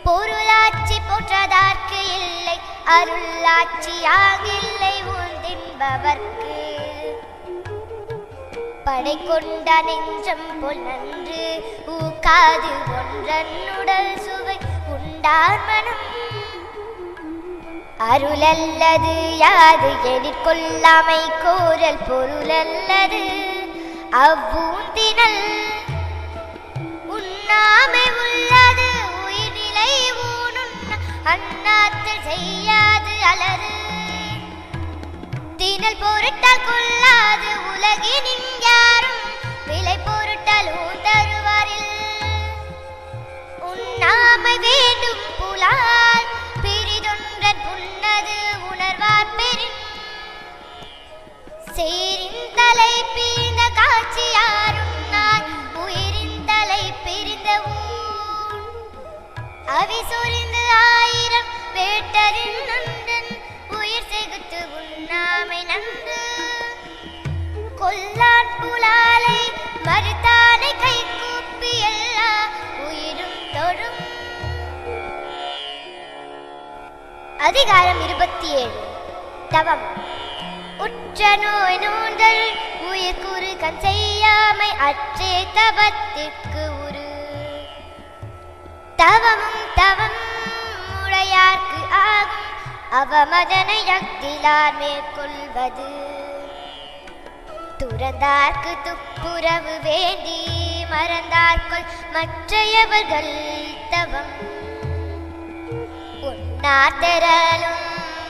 பொருளாட்சி போற்றதார்க்கு இல்லை அருளாட்சியாகில்லை உந்தின்பவர்க்கு படை கொண்ட நெஞ்சம் போல் நன்று ஊக்காது ஒன்றன்னுடல் சுவை உண்டார் மனம் அருளல்லது யாது எதிர்கொள்ளாமை கோரல் பொருளல்லது அவ்வூந்தினல் உண்ணாமை உள்ளது உயிர்நிலை ஊனுண்ண அண்ணாத்தில் செய்யாது அலறு தினல் பொருட்டால் கொள்ளாது உலகினின் யாரும் விலை பொருட்டால் ஊந்தருவாரில் உண்ணாமை வேண்டும் புலால் பிரிதொன்றன் புன்னது உணர்வார் பெரின் சேரின் தலை பிரிந்த காட்சியாரும் நான் உயிரின் தலை பிரிந்த ஊர் அவி சொரிந்து 1000 வேட்டரின் நன்றன் உயிர் செகுத்து உண்ணாமை நன்று கொல்லான் புலாலை மறுத்தானை கை கூப்பி எல்லா உயிரும் தொழும். அதிகாரம் 27 தவம். உற்ற நோய் நோந்தல் உயிர் கூறு கண் செய்யாமை அற்றே தவத்திற்கு உரு தவமும் தவம் உடையார்க்கு ஆகும் அவமதனை யக்திலார் மேற்கொள்வது துறந்தார்க்கு துப்புரவு வேண்டி மறந்தார்க்குள் மற்றையவர்கள் தவம் உண்ணாத்தரலும்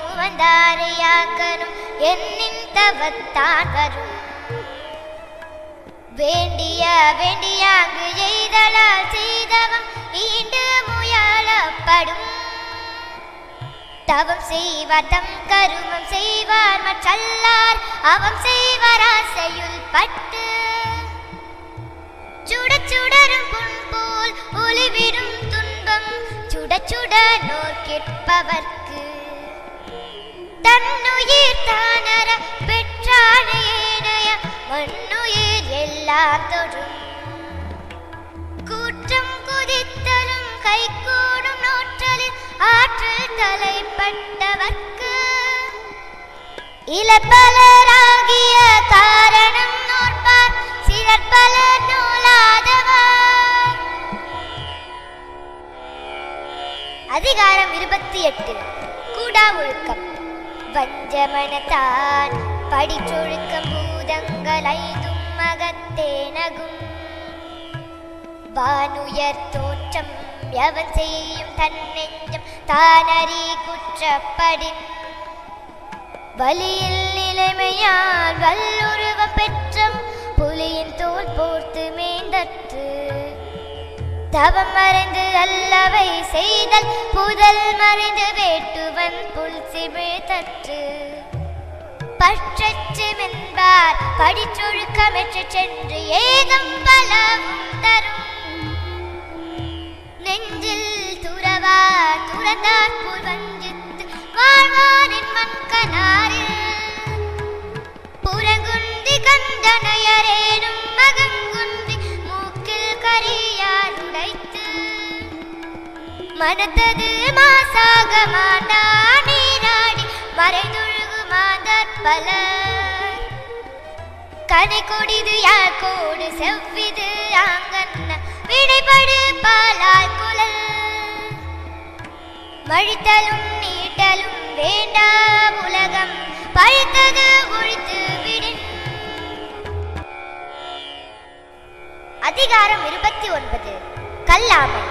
உவந்தாரையாக்கனும் என்னின் தவத்தான் வரும் வேண்டிய வேண்டியாங்கு எய்தலால் செய்தவம் ஈண்டு முயலப்படும் தவம் செய்வார் தம் கருமம் செய்வார் மற்றல்லார் அவம் செய்வார் ஆசையுள் பட்டு சுட சுடரும் புண் போல் ஒளிவிடும் துன்பம் சுட சுட நோக்கிற்பவர்க்கு தன்னுயிர் தானர பெற்றானைய மண்ணுயிர் எல்லாம் தொடும் கூற்றம் குதித்தலும் கை கூடும் நோற்றலில் ஆற்றல் தலைப்பட்டவர்க்கு இளப்பலராகிய காரணம் நோற்பார் சில நற்பல நூலாதவர். அதிகாரம் 28. கூடா ஒழுக்கம். வஞ்சமனத்தான் படிச்சொழுக்கம் பூதங்கள் ஐந்தும் மகத்தேனகும். வானுயர் தோற்றம் எவன் செய்யும் தன் நெஞ்சம் தானறி குற்றப்படின். வலியில் நிலைமையால் வல்லுருவம் பெற்றம் புலியின் தோல் போர்த்து மேந்தற்று. தவம் மறைந்து அல்லவை செய்தல் புதல் மறைந்து வேட்டுவன் புல் சிமிழ்த்தற்று. பற்றற்று மென்பார் படிச்சொழுக்கமெற்று சென்று ஏகம் பலவும் தரும். நெஞ்சில் துறவா துறந்தார் போல் வஞ்சித்து வாழ்வானின் மண்கனாரில். புறங்குந்தி கந்தனையரேனும் மகங்குந்தி மூக்கில் கரியால் உடைத்து. மனத்தது மாசாக மாண்டா நீராடி மறைந்துழுகு மாந்தர் பலர். கனை கொடிது யார் கோடு செவ்விது ஆங்கன்ன விடைபடு பாலால் குழல். மழித்தலும் நீட்டலும் வேண்டா உலகம் பழித்தது ஒழித்து விடின். அதிகாரம் 29. கல்லாமை.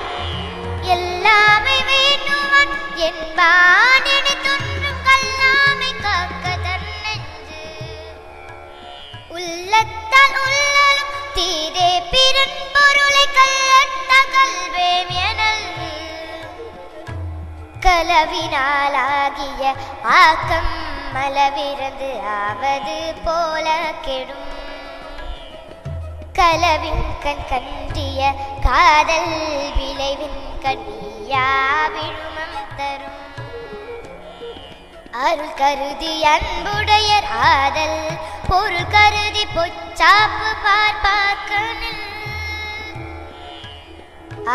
எல்லாமை வேண்டுவன் என்பான் என தோன்றும் கல்லாமை காக்க தன் நெஞ்சு. உள்ளத்தால் உள்ளலும் தீதே பிறன் பொருளை கல்லட்ட கல்வேம் எனல். களவினாலாகிய ஆக்கம் மலவிறந்து ஆவது போல கெடும். களவின் கண் கன்றிய காதல் விளைவின் கண்ணியா விழுமம் தரும். அருள் கருதி அன்புடையர் ஆதல் பொருள் கருதி பொச்சாப்பு பார்ப்பார்க்கனில்.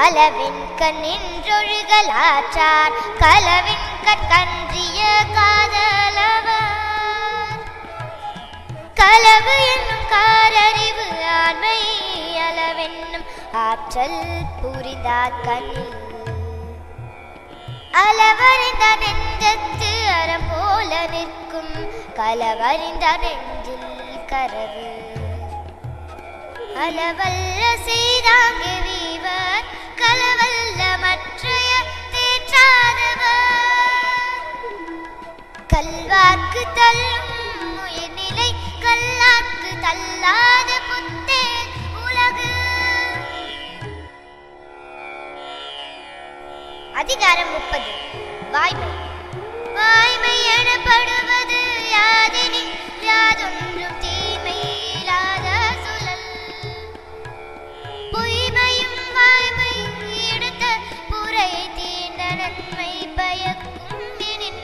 அளவின் கண் நின்றொழுகல் ஆற்றார் களவின் கன்றிய காதலவர். களவு என்னும் காரறிவு ஆண்மை அளவென்னும் ஆற்றல் புரிந்தார் கண்ணில். அளவறிந்த நெஞ்சத்து அறம் போல நிற்கும் களவறிந்த நெஞ்சில் கரவு. அளவல்ல செய்தாங்கு வீவர் களவல்ல மற்றைய தேற்றாதவர். கல்வாக்கு தள்ளும் உயிர்நிலை கல்லாக்கு தள்ளாத புத்தே உலகு. அதிகாரம் 30. வாய்மை. வாய்மை எனப்படுவது யாதெனில் யாதொன்றும் தீமை இல்லாத சுழல். பொய்மையும் வாய்மை எடுத்த புரை தீண்ட நன்மை பயக்கும் எனின்.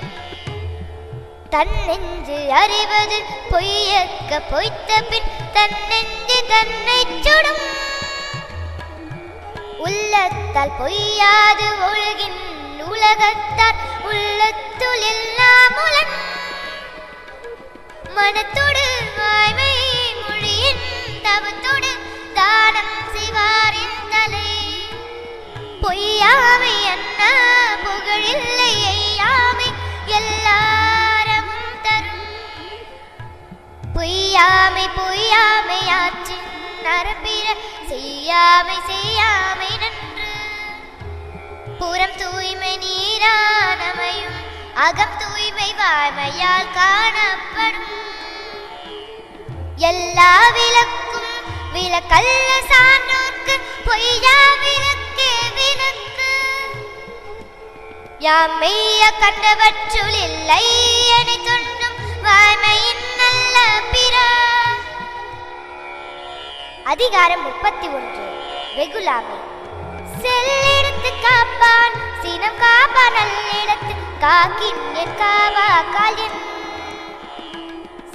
தன் நெஞ்சு அறிவது பொய்யக்க பொய்த்த பின் தன் நெஞ்சு தன்னை சுடும். உள்ளத்தால் பொய்யாது ஒழுகின் உலகத்தால் உள்ளத்துள் எல்லாம் உலன். மனத்தோடு வாய்மை மொழியின் தவத்தோடு தானம் செய்வாரின் தலை. பொய்யாமை அன்ன புகழில்லை எய்யாமை எல்லாரமும் தரும். பொய்யாமை பொய்யாமை ஆற்றின் நரம்பிற செய்யாமை செய்யாமை நன்று. புறம் தூய்மை நீரானமையும் அகம் தூய்மை வாய்மையால் காணப்படும். எல்லா விளக்கும் விளக்கல்ல சான்றோர்க்கு பொய்யா விளக்கே விளக்கு. யாம் மெய்ய கண்டவற்றுள் இல்லை என தொண்டும் வாய்மையின் நல்ல பிற. அதிகாரம் 31. வெகுளாமை. செல்லிடத்து காப்பான் சினம் காப்பா நல்லிடத்து காக்கின் காவா காலின்.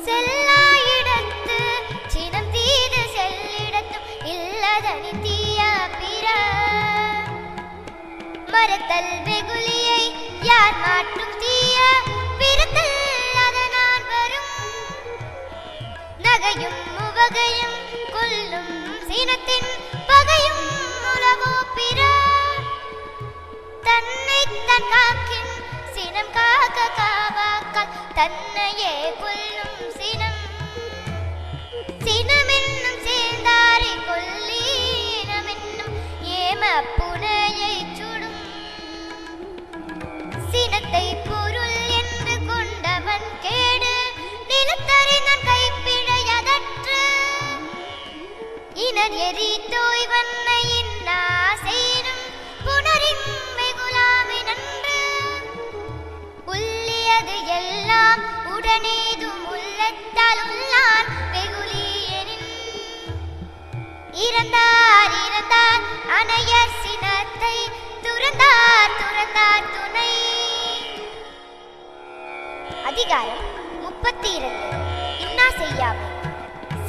செல்லாயிடத்து சினம் தீது செல்லிடத்தும் இல்லதனி தீய பிற. மறுத்தல் வெகுளியை யார் மாற்றும் தீய பிறத்தல் அதனால் வரும். நகையும் உவகையும் கொல்லும் சினத்தின் பகையும் உலவோ பிற தன்னை தன் காக்கின் சினம் காக்க காவாக்கால் தன்னையே கொல்லும் சினம் சினமென்னும் சேர்ந்தாரை கொல்லி இனமென்னும் ஏம புனையை சுடும் சினத்தை பொருள் என்று கொண்டவன் கேடு நிலத்தறிந்தன் கைப்பிழையதற்று இனர் எரி தோய் வன்மையின் ஆசையினும் புனரின் வெகுலாமினன்று உள்ளியது எல்லாம் உடனேதும் உள்ளத்தால் உள்ளான் வெகுலியனின் இறந்தார் இறந்தார் அணையர் சினத்தை துறந்தார் துறந்தார் துணை. அதிகாரம் 32. இன்னா செய்யாமை.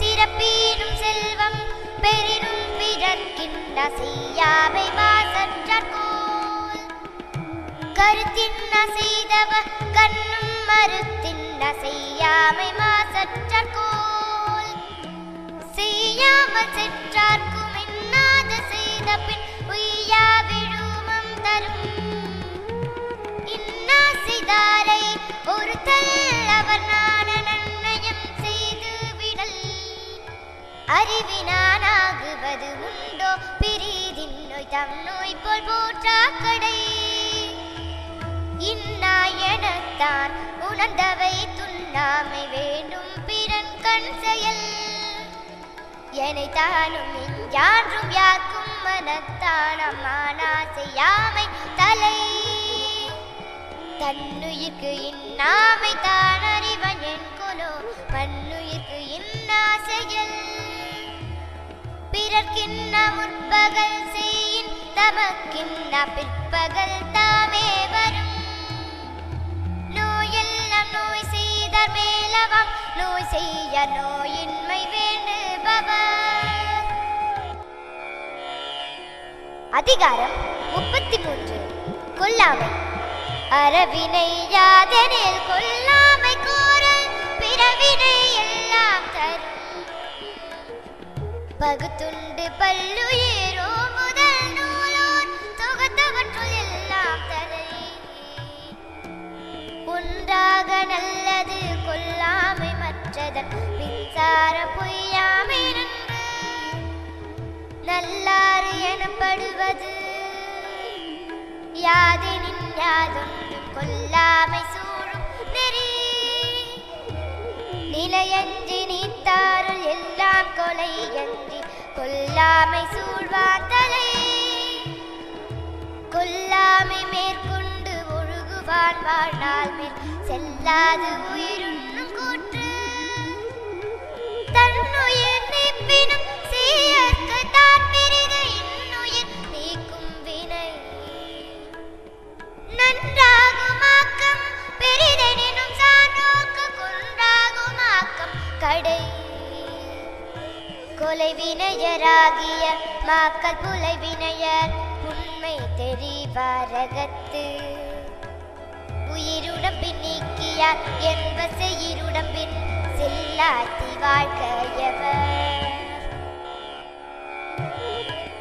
சிறப்பீனும் செல்வம் பெரினும் பிறர்க்கின்ற செய்யாமை வாசற்றார்கோல் கருத்தின்ன செய்தவ கண்ணும் மறுத்தின்ன செய்யாமை மாசற்றார்கோல் செய்யாமல் செற்றார்க்கும் என்னாத செய்த பின் உய்யா விழுமம் தரும் இன்னா செய்தாரை ஒரு தல்லவர் நாட நன்னயம் செய்து விடல் அறிவினானாகுவது உண்டோ பிரிதின் நோய் தம் நோய் போல் போற்றாக்கடை இன்னாயனத்தான் உணர்ந்தவை துண்ணாமை வேண்டும் பிறன் கண் செயல் என்னை தானும் யாற்றும் யாக்கும் மனத்தானம் ஆனா செய்யாமை தலை தன்னுயிர்க்கு இன்னாமை தான் அறிவன் என் கொலோ மண்ணுயிர்க்கு இன்னா செயல் பிறர்க்கின்ன முற்பகல் செய்யின் தமக்கின்ன பிற்பகல் தாமே வரும் நோயெல்லாம் நோய் செய்தார் மேலவாம் நோய் செய்ய நோயின்மை வேண்டுபவர். அதிகாரம் 33. கொல்லாமை. அறவினை யாதெனில் கொல்லாமை கோரல் பிறவினை எல்லாம் தரும் பகுத்துண்டு பல்லுயிரோ முதல் நூலோர் தொகுத்தவற்றுள் எல்லாம் தரை ஒன்றாக நல்லது கொல்லாமை மற்றதன் மின்சார பொய்யாமை நன்று நல்லாறு எனப்படுவது யாதெனின் யாதொன்றும் கொல்லாமை சூழும் நெறி நிலையஞ்சி நீத்தாருள் எல்லாம் கொலை அஞ்சி கொல்லாமை சூழ்வான் தலை கொல்லாமை மேற்கொண்டு ஒழுகுவான் வாழ்நாள் மேல் செல்லாது உயிருண்ணும் கூற்று தன்னுயிர் நீப்பினும் சீயர்க்கு தான் பிரிது இன்னுயிர் நீக்கும் வினை நன்றாகுமாக்கம் பெரிதெனினும் சான்றோக்கு குன்றாகுமாக்கம் கடை கொலைவினையராகிய மாக்கள் புலைவினையர் உண்மை தெரிவாரகத்து உயிருடம்பின் நீக்கியார் என்ப செய்யிருடம்பின் செல்லாத்தி வாழ்க்கையவர்.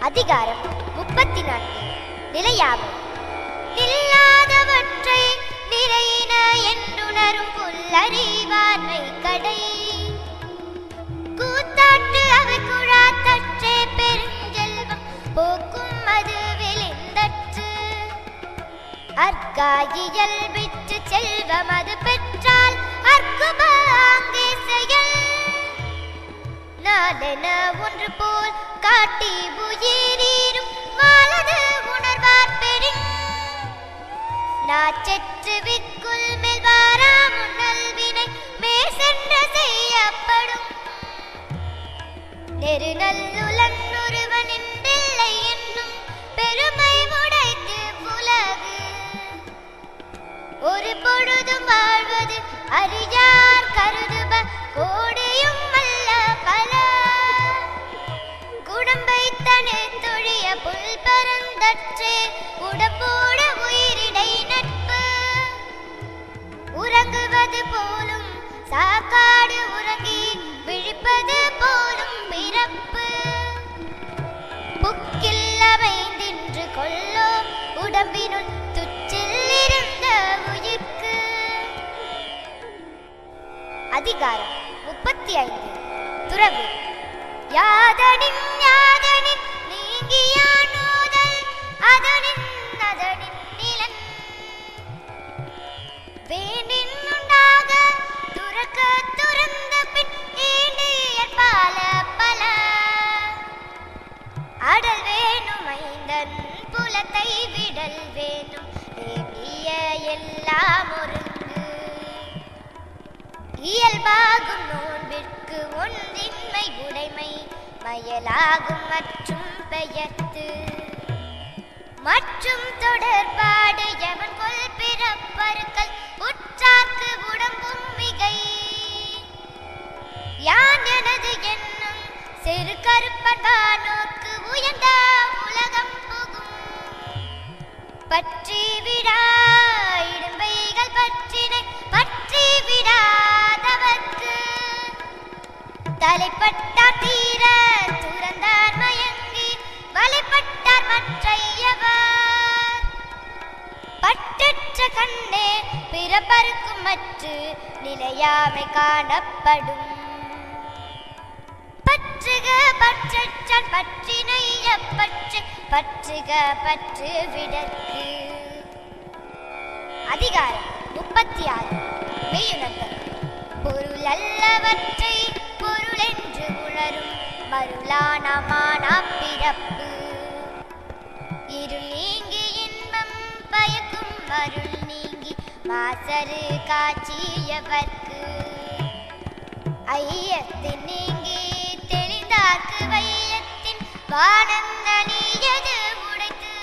அதிகாரம் 34. நிலையாமை. நில்லாதவற்றை நிறையின என்றுணரும் புல்லறிவார்மை கடை கூத்தாட்டு அவை குழாத்தற்றே பெருஞ்செல்வம் போக்கும் அது விளிந்தற்று அற்காயியல் விற்று செல்வம் அது பெற்றால் அற்குப அங்கே செயல் நாளென ஒன்று போல் காட்டி உயிரீரும் வாழது உணர்வார் பெரின் நாச்செற்று விற்குள் மேல் வாராம் நல்வினை மேசென்ற செய்யப்படும் நெருநல்லுலன் ஒருவனின் பிள்ளை என்னும் பெருமை உடைத்து உலகு ஒரு பொழுதும் வாழ்வது அறியார் கருதுப கோடியும் அல்ல பல குடம்பை தனி தொழிய புல் பரந்தற்றே உடம்போடு உயிரிடை நட்பு உறங்குவது போலும் சாக்காடு உறங்கி விழிப்பது போலும் பிறப்பு அதிகாரம் 35. துறவு. யாதனின் யாதனின் நீங்கியானோதல் அதனின் அதனின் நிலன் வேண்டின் உண்டாக துறக்க துறந்த பின் ஈண்டியற் பால பல அடல் வேணும் ஐந்தன் புலத்தை விடல் வேணும் வேண்டிய எல்லாம் ஒருங்கு இயல்பாகும் நோன்பிற்கு ஒன்றின்மை உடைமை மயலாகும் மற்றும் பெயர்த்து மற்றும் தொடர்பாடு எவன் கொல் பிறப்பருக்கள் உற்றார்க்கு உடம்பும் மிகை யான் எனது என்னும் சிறு கருப்பர்வானோர்க்கு உயர்ந்த உலகம் புகும் பற்றி விடா இடும்பைகள் பற்றினை பற்றி விடாதவர்க்கு தலைப்பட்டார் தீர துறந்தார் மயங்கி வலைப்பட்டார் மற்றையவர் பட்டற்ற கண்ணே பிறப்பருக்கும் மற்று நிலையாமை காணப்படும் பற்றுக பற்றற்றான் பற்றினைய பற்று பற்றுக பற்று விடற்கு. அதிகாரம் 36. மெய்யுணர்தல். பொருள் அல்லவற்றை பொருள் என்று உணரும் மருளானமானா பிறப்பு இருள் நீங்கி இன்பம் பயக்கும் மருள் நீங்கி மாசரு காட்சியவர்க்கு ஐயத்தின் நீங்கி தெளிந்தார்க்கு வையத்தின் வானந்த நீயது உடைத்து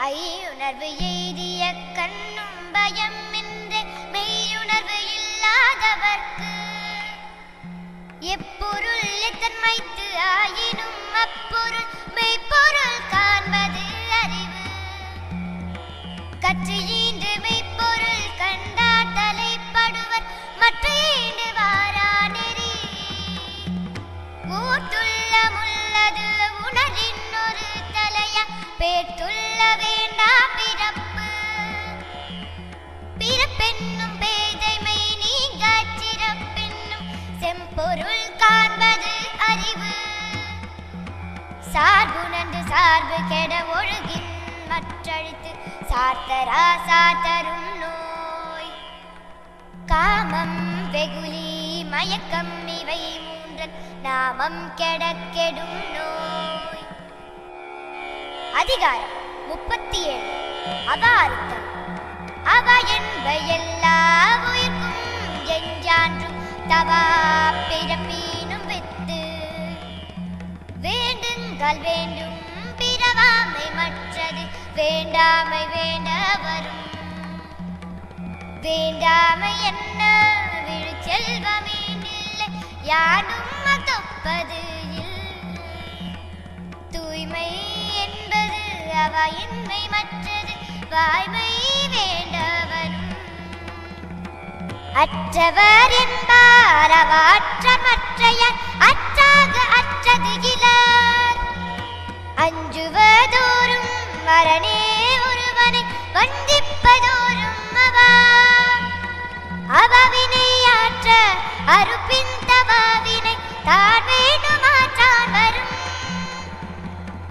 ஐயுணர்வு எய்திய கண்ணும் பயம் என்று மெய்யுணர்வு இல்லாதவர்க்கு எப்பொருள் எத்தன்மைத்து ஆயினும் அப்பொருள் மெய்ப்பொருள் காண்பது அறிவு கற்று ஈண்டு மெய்ப்பொருள் கண்டார் தலைப்படுவர் மற்ற ஈண்டு வாரா நெறி ஊர்த்துள்ள முள்ளது உணரின் ஒரு தலையா பேர்த்துள்ள வேண்டா பிறப்பு பிறப்பென்னும் பேதைமை நீங்காச் சிறப்பென்னும் செம்பொருள் காண்பது அறிவு சார்புணர்ந்து சார்பு கெட ஒழுகின் மற்றழுத்து சார்த்தரா சாத்தரும் நோய் காமம் வெகுளி மயக்கம் இவை மூன்றன் நாமம் கெட கெடும் நோய். அதிகாரம் 37. அபாரித்தம். அவ என்ப எல்லா உயிர்க்கும் எஞ்சான்றும் தவா பிறப்பீனும் வித்து வேண்டுங்கள் வேண்டும் பிறவாமை மற்றது வேண்டாமை வேண்ட வரும் வேண்டாமை என்ன விழு செல்வமீனில்லை யானும் தொப்பது தூய்மை என்பது அவ என்மை மற்றது வாய்மை வேண்டவரும் அற்றவர் என்பார் அவ அற்ற மற்றையர் அற்றாக அற்றது இலார் அஞ்சுவதோறும் மரணே ஒருவனை வந்திப்பதோறும் அவவினை ஆற்ற அறுப்பின் தவாவினை தான் வேணுமாற்றான் வரும்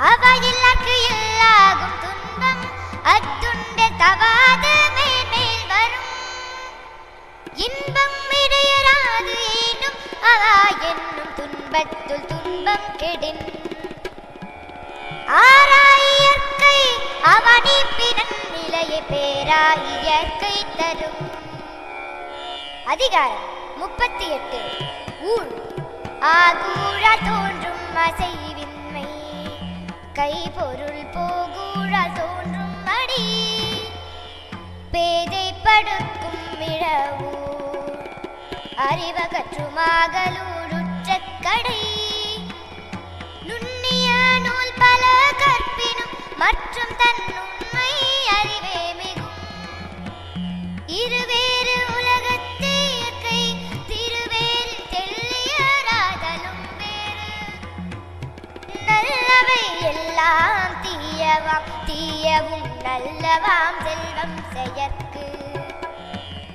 அவையில்லாக்கு இல்லாகும் துன்பம் அத்துண்டு தவாது மேன்மேல் வரும் இன்பம் இடையராது ஏனும் அவா என்னும் துன்பத்துள் துன்பம் கெடின் ஆராயியற்கை அவனி பிறன் நிலையை பேராயியற்கை தரும். அதிகாரம் 38. ஊழ். ஆகூழா தோன்றும் அசைவின்மை கைபொருள் போகூழா தோன்றும் அடி பேதை படுக்கும் இழவூர் அறிவகற்றுமாகலூருற்ற கடை நுண்ணிய நூல் பல கற்பினும் மற்றும் தன் உண்மை அறிவே மிகும் இருவேறு உலகத்தே இயற்கை திருவேறு தெல்லியராதலும் வேறு நல்லவை எல்லாம் தீயவாம் தீயவும் நல்லவாம் செல்வம் செயற்கு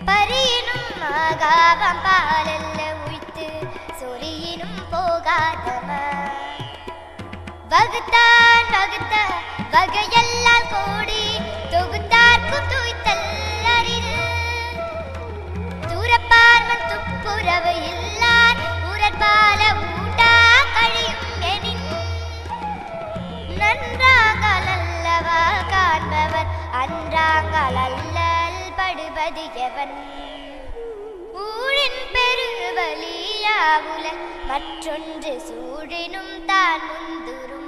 பரியினும் மாகாவம் பாலல்ல உய்த்து சொரியினும் போகாதம வகுத்தான் வகுத்த வகையெல்லாம் கோடி தொகுத்தார்க்கும் தூய்த்தல் அறிது தூரப்பார்வன் துப்புரவு இல்லார் உரற்பால ஊட்டா கழியும் எனின் நன்றாங்கள் அல்லவா காண்பவர் அன்றாங்கள் அல்லல் படுவது எவன் ஊழின் பெருவலியாவுல மற்றொன்று சூழினும் தான் முந்துரும்